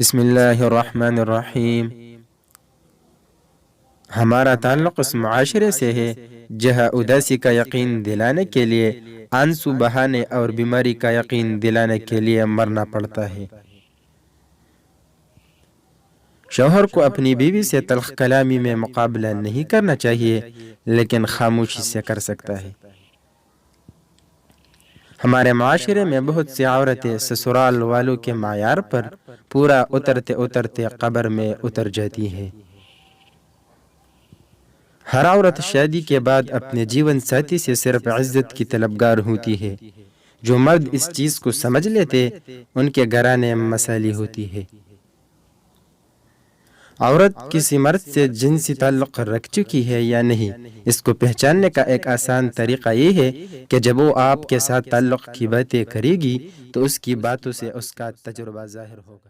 بسم اللہ الرحمن الرحیم۔ ہمارا تعلق اس معاشرے سے ہے جہاں اداسی کا یقین دلانے کے لیے آنسو بہانے اور بیماری کا یقین دلانے کے لیے مرنا پڑتا ہے۔ شوہر کو اپنی بیوی سے تلخ کلامی میں مقابلہ نہیں کرنا چاہیے، لیکن خاموشی سے کر سکتا ہے۔ ہمارے معاشرے میں بہت سی عورتیں سسرال والوں کے معیار پر پورا اترتے اترتے قبر میں اتر جاتی ہیں۔ ہر عورت شادی کے بعد اپنے جیون ساتھی سے صرف عزت کی طلبگار ہوتی ہے۔ جو مرد اس چیز کو سمجھ لیتے ان کے گھرانے مسالی ہوتی ہے۔ عورت کسی مرد سے جنسی تعلق رکھ چکی ہے یا نہیں، اس کو پہچاننے کا ایک آسان طریقہ یہ ہے کہ جب وہ آپ کے ساتھ تعلق کی باتیں کرے گی تو اس کی باتوں سے اس کا تجربہ ظاہر ہوگا۔